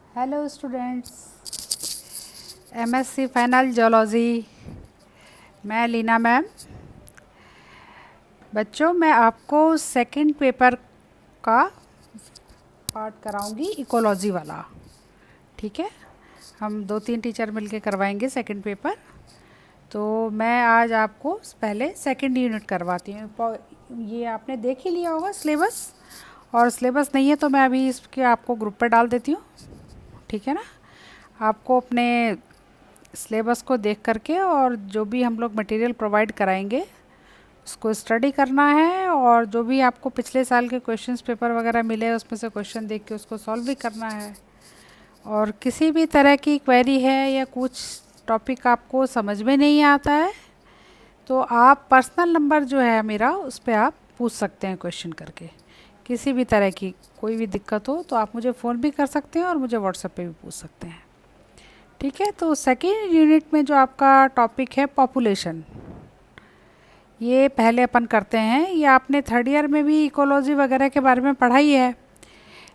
Hello students, MSc final geology. मैं Leena ma'am. बच्चों, मैं आपको सेकंड पेपर का पार्ट कराऊंगी, इकोलॉजी वाला। ठीक है, हम 2-3 टीचर मिलके करवाएंगे सेकंड पेपर। तो मैं आज आपको पहले सेकंड यूनिट करवाती हूँ। ये आपने देख ही लिया होगा सिलेबस, और सिलेबस नहीं है तो मैं अभी इसके आपको ग्रुप पे डाल देती हूँ। ठीक है ना। आपको अपने सिलेबस को देख करके और जो भी हम लोग मटेरियल प्रोवाइड कराएंगे उसको स्टडी करना है, और जो भी आपको पिछले साल के क्वेश्चंस पेपर वगैरह मिले उसमें से क्वेश्चन देख के उसको सॉल्व भी करना है। और किसी भी तरह की क्वेरी है या कुछ टॉपिक आपको समझ में नहीं आता है तो आप पर्सनल नंबर जो है मेरा, उस पर आप पूछ सकते हैं क्वेश्चन करके। किसी भी तरह की कोई भी दिक्कत हो तो आप मुझे फ़ोन भी कर सकते हैं और मुझे व्हाट्सएप पे भी पूछ सकते हैं। ठीक है, तो सेकेंड यूनिट में जो आपका टॉपिक है पॉपुलेशन, ये पहले अपन करते हैं। ये आपने थर्ड ईयर में भी इकोलॉजी वगैरह के बारे में पढ़ाई है,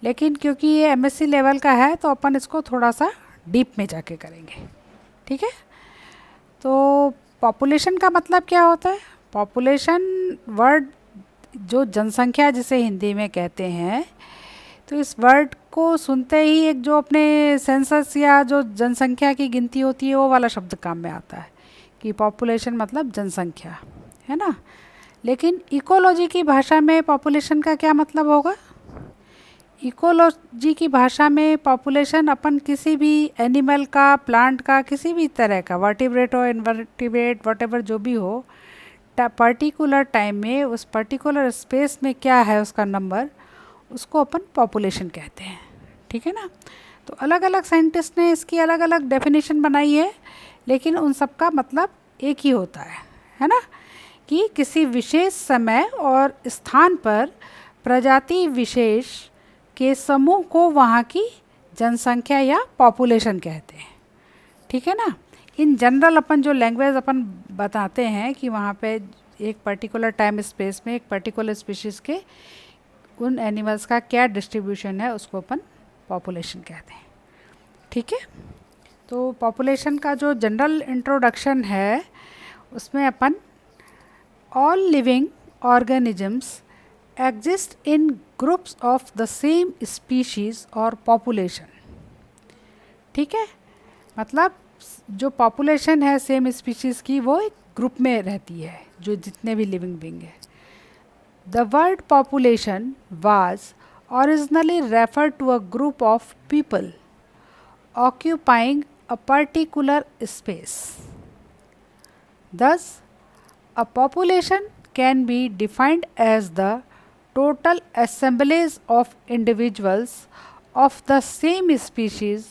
लेकिन क्योंकि ये एमएससी लेवल का है तो अपन इसको थोड़ा सा डीप में जाके करेंगे। ठीक है, तो पॉपुलेशन का मतलब क्या होता है? पॉपुलेशन वर्ड जो जनसंख्या जिसे हिंदी में कहते हैं, तो इस वर्ड को सुनते ही एक जो अपने सेंसस या जो जनसंख्या की गिनती होती है वो वाला शब्द काम में आता है कि पॉपुलेशन मतलब जनसंख्या, है ना। लेकिन इकोलॉजी की भाषा में पॉपुलेशन का क्या मतलब होगा? इकोलॉजी की भाषा में पॉपुलेशन अपन किसी भी एनिमल का, प्लांट का, किसी भी तरह का, वर्टिब्रेट हो इनवर्टिब्रेट वॉटेवर जो भी हो, पर्टिकुलर टाइम में उस पर्टिकुलर स्पेस में क्या है उसका नंबर, उसको अपन पॉपुलेशन कहते हैं। ठीक है ना। तो अलग अलग साइंटिस्ट ने इसकी अलग अलग डेफिनेशन बनाई है, लेकिन उन सब का मतलब एक ही होता है ना, कि किसी विशेष समय और स्थान पर प्रजाति विशेष के समूह को वहाँ की जनसंख्या या पॉपुलेशन कहते हैं। ठीक है ना। इन जनरल अपन जो लैंग्वेज अपन बताते हैं कि वहाँ पे एक पर्टिकुलर टाइम स्पेस में एक पर्टिकुलर स्पीशीज़ के उन एनिमल्स का क्या डिस्ट्रीब्यूशन है, उसको अपन पॉपुलेशन कहते हैं। ठीक है, तो पॉपुलेशन का जो जनरल इंट्रोडक्शन है उसमें अपन all living organisms exist in groups of the same species और पॉपुलेशन। ठीक है, मतलब जो पॉपुलेशन है सेम स्पीशीज़ की, वो एक ग्रुप में रहती है, जो जितने भी लिविंग बींग है। The word population was originally referred to a group of people occupying a particular space. Thus, a population can be defined as the total assemblage of individuals of the same species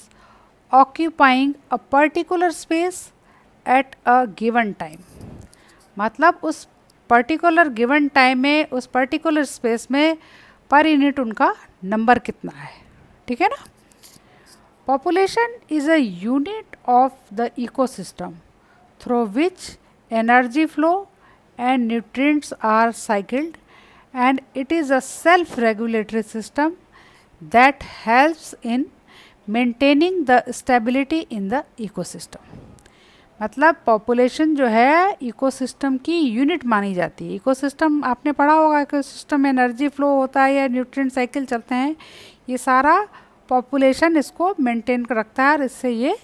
occupying a particular space at a given time. मतलब उस particular given time में उस particular space में per unit उनका number कितना है। ठीक है ना। Population is a unit of the ecosystem through which energy flow and nutrients are cycled, and it is a self regulatory system that helps in maintaining the stability in the ecosystem. मतलब population जो है ecosystem की unit मानी जाती है। Ecosystem आपने पढ़ा होगा, इकोसिस्टम में एनर्जी फ्लो होता है या न्यूट्रिएंट साइकिल चलते हैं, ये सारा पॉपुलेशन इसको मेंटेन कर रखता है और इससे ये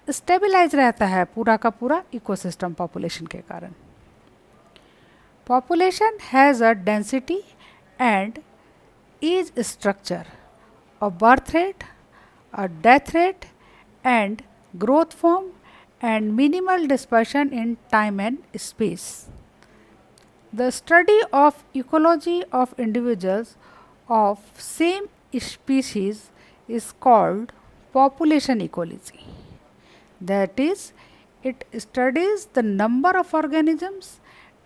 स्टेबलाइज रहता है पूरा का पूरा इकोसिस्टम पॉपुलेशन के कारण। Population has a density and age structure, a birth rate, a death rate and growth form and minimal dispersion in time and space. The study of ecology of individuals of same species is called population ecology. That is, it studies the number of organisms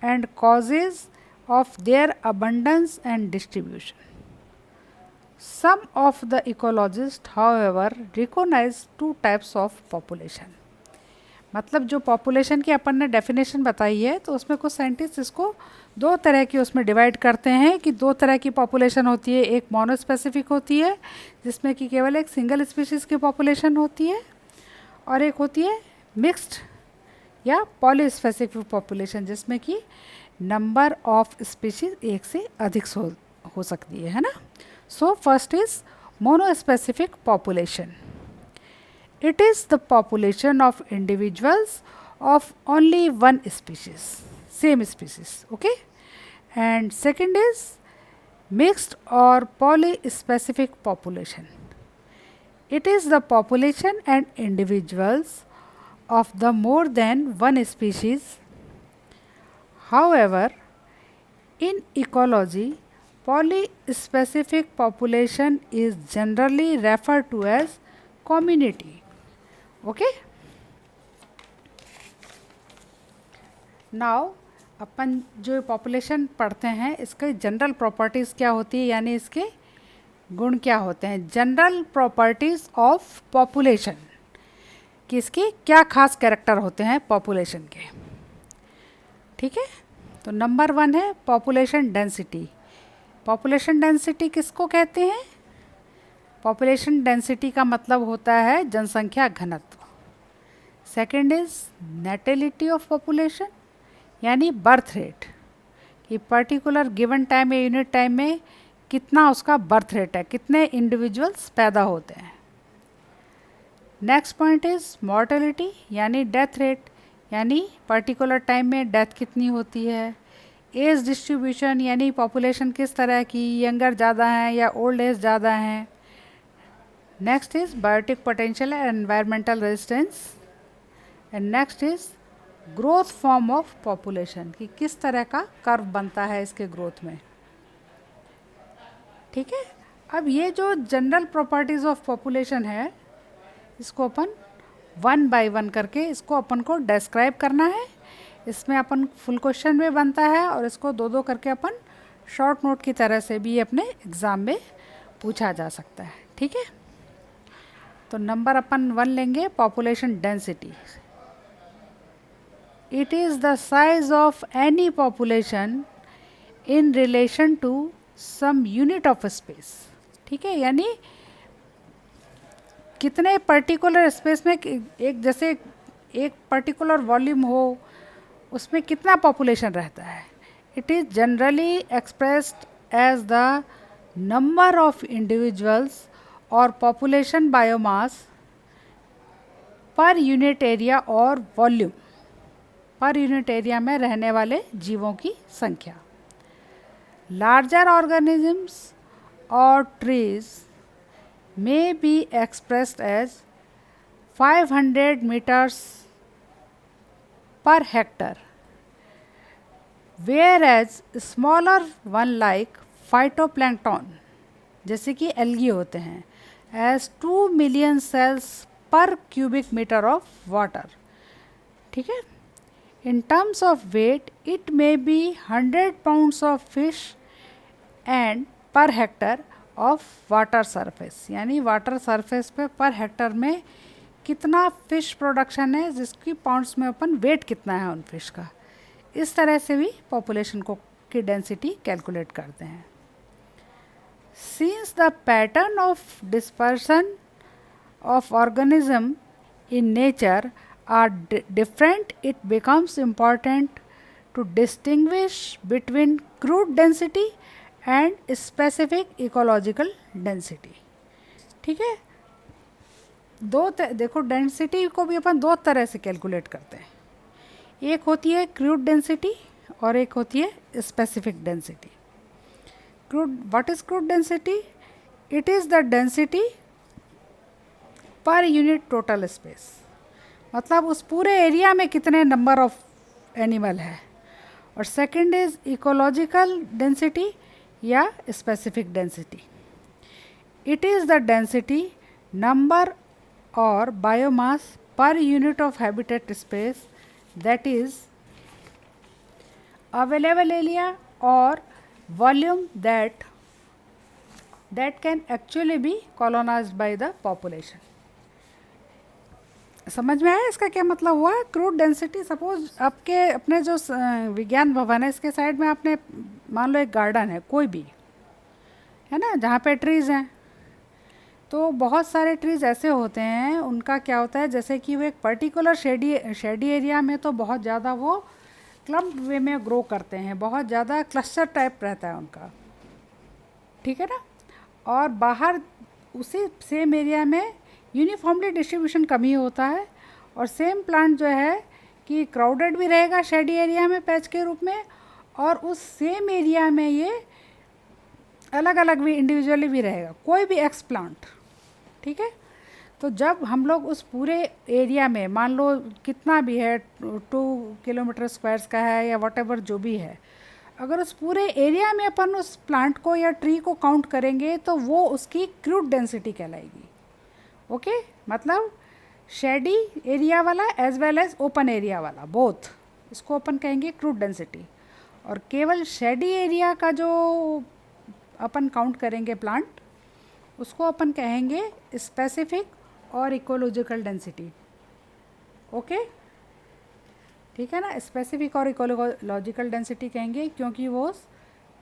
and causes of their abundance and distribution. Some of the ecologists, however, recognize two types of population. मतलब जो population की अपन ने definition बताई है, तो उसमें कुछ scientist इसको दो तरह की उसमें डिवाइड करते हैं कि दो तरह की पॉपुलेशन होती है। एक मोनोस्पेसिफिक होती है जिसमें कि केवल एक सिंगल स्पीशीज़ की पॉपुलेशन होती है, और एक होती है मिक्स्ड या पॉलीस्पेसिफिक पॉपुलेशन जिसमें कि नंबर ऑफ स्पीशीज एक से अधिक हो सकती है ना। So first is monospecific population. It is the population of individuals of only one species, same species, okay. And second is mixed or polyspecific population. It is the population and individuals of the more than one species. However, in ecology, polyspecific population is generally referred to as community. Okay, now अपन जो population पढ़ते हैं इसके general properties क्या होती है, यानी इसके गुण क्या होते हैं. जनरल प्रॉपर्टीज़ ऑफ पॉपुलेशन कि इसके क्या खास कैरेक्टर होते हैं पॉपुलेशन के. ठीक है, तो नंबर 1 है पॉपुलेशन डेंसिटी. पॉपुलेशन डेंसिटी किसको कहते हैं? पॉपुलेशन डेंसिटी का मतलब होता है जनसंख्या घनत्व. Second is natality of population यानी बर्थ रेट, कि पर्टिकुलर गिवन टाइम या यूनिट टाइम में कितना उसका बर्थ रेट है, कितने इंडिविजुअल्स पैदा होते हैं. नेक्स्ट पॉइंट इज मॉर्टेलिटी यानी डेथ रेट, यानी पर्टिकुलर टाइम में डेथ कितनी होती है. एज डिस्ट्रीब्यूशन यानी पॉपुलेशन किस तरह की, यंगर ज़्यादा हैं या ओल्ड एज ज़्यादा हैं. Next is biotic potential and environmental resistance. And next is growth form of population, कि किस तरह का कर्व बनता है इसके ग्रोथ में. ठीक है, अब ये जो जनरल प्रॉपर्टीज़ ऑफ पॉपुलेशन है इसको अपन 1 बाय 1 करके इसको अपन को डिस्क्राइब करना है. इसमें अपन फुल क्वेश्चन में बनता है और इसको 2-2 करके अपन शॉर्ट नोट की तरह से भी अपने एग्ज़ाम में पूछा जा सकता है. ठीक है, तो नंबर अपन 1 लेंगे population density. It is the size of any population in relation to some unit of space. ठीक है, यानी कितने पर्टिकुलर स्पेस में एक जैसे एक पर्टिकुलर वॉल्यूम हो उसमें कितना पॉपुलेशन रहता है. It is generally expressed as the number of individuals और population biomass per unit area और वॉल्यूम, पर यूनिट एरिया में रहने वाले जीवों की संख्या. लार्जर ऑर्गेनिजम्स और trees may be expressed as 500 meters per hectare, whereas smaller one like phytoplankton जैसे कि एल्गी होते हैं as 2 million cells per cubic meter of water. ठीक है, in terms of weight it may be 100 pounds of fish and per hectare of water surface, यानी water surface पे per hectare में कितना फ़िश प्रोडक्शन है जिसकी पाउंड्स में अपन wait कितना है उन फिश का. इस तरह से भी पॉपुलेशन को की डेंसिटी कैलकुलेट करते हैं. Since the pattern of dispersion of organism in nature are different, it becomes important to distinguish between crude density and specific ecological density. ठीक है, देखो डेंसिटी को भी अपन 2 तरह से कैलकुलेट करते हैं. एक होती है क्रूड डेंसिटी और एक होती है specific density. Crude, what is crude density? It is the density per unit total space, मतलब उस पूरे एरिया में कितने नंबर ऑफ एनिमल है. और सेकंड इज इकोलॉजिकल डेंसिटी या specific density. It is the density number और biomass per unit of habitat space, that is available area और volume that can actually be colonised by the population. समझ में आया इसका क्या मतलब हुआ? क्रूड डेंसिटी, सपोज आपके अपने जो विज्ञान भवन है इसके साइड में आपने मान लो एक गार्डन है कोई भी, है ना, जहाँ पे ट्रीज़ हैं, तो बहुत सारे ट्रीज़ ऐसे होते हैं उनका क्या होता है, जैसे कि वो एक पर्टिकुलर शेडी एरिया में तो बहुत ज़्यादा वो क्लम्प वे में ग्रो करते हैं, बहुत ज़्यादा क्लस्टर टाइप रहता है उनका, ठीक है ना। और बाहर उसी सेम एरिया में यूनिफॉर्मली डिस्ट्रीब्यूशन कम ही होता है, और सेम प्लांट जो है कि क्राउडेड भी रहेगा शेडी एरिया में पैच के रूप में, और उस सेम एरिया में ये अलग अलग भी इंडिविजुअली भी रहेगा, कोई भी एक्स प्लांट, ठीक है। तो जब हम लोग उस पूरे एरिया में मान लो कितना भी है 2 किलोमीटर स्क्वायर्स का है या वॉटेवर जो भी है, अगर उस पूरे एरिया में अपन उस प्लांट को या ट्री को काउंट करेंगे तो वो उसकी क्रूड डेंसिटी कहलाएगी। ओके, मतलब शेडी एरिया वाला as well as open area वाला बोथ, इसको अपन कहेंगे क्रूड डेंसिटी। और केवल शेडी एरिया का जो अपन काउंट करेंगे प्लांट, उसको अपन कहेंगे स्पेसिफिक और इकोलॉजिकल डेंसिटी। ओके, ठीक है ना, स्पेसिफिक और इकोलॉजिकल डेंसिटी कहेंगे क्योंकि वो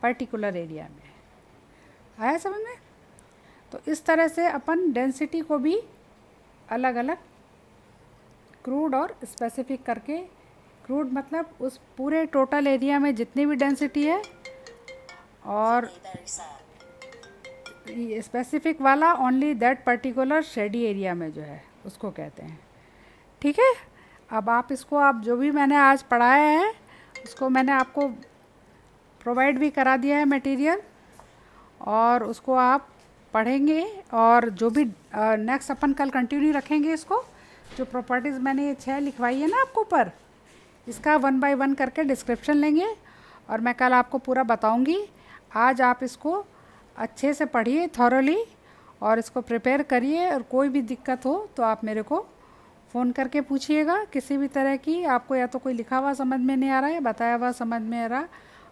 पर्टिकुलर एरिया में आया समझ में। तो इस तरह से अपन डेंसिटी को भी अलग अलग क्रूड और स्पेसिफिक करके, क्रूड मतलब उस पूरे टोटल एरिया में जितनी भी डेंसिटी है, और स्पेसिफिक वाला only that particular shady area में जो है उसको कहते हैं, ठीक है। अब आप इसको, आप जो भी मैंने आज पढ़ाया है उसको मैंने आपको प्रोवाइड भी करा दिया है मटेरियल, और उसको आप पढ़ेंगे, और जो भी नेक्स्ट अपन कल कंटिन्यू रखेंगे इसको, जो प्रॉपर्टीज़ मैंने ये 6 लिखवाई है ना आपको ऊपर, इसका 1 बाय 1 करके डिस्क्रिप्शन लेंगे और मैं कल आपको पूरा बताऊंगी। आज आप इसको अच्छे से पढ़िए थॉरली और इसको प्रिपेयर करिए, और कोई भी दिक्कत हो तो आप मेरे को फ़ोन करके पूछिएगा किसी भी तरह की, आपको या तो कोई लिखा हुआ समझ में नहीं आ रहा है, बताया हुआ समझ में आ रहा,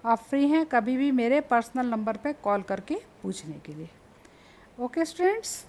आप फ्री हैं कभी भी मेरे पर्सनल नंबर पे कॉल करके पूछने के लिए। Okay students.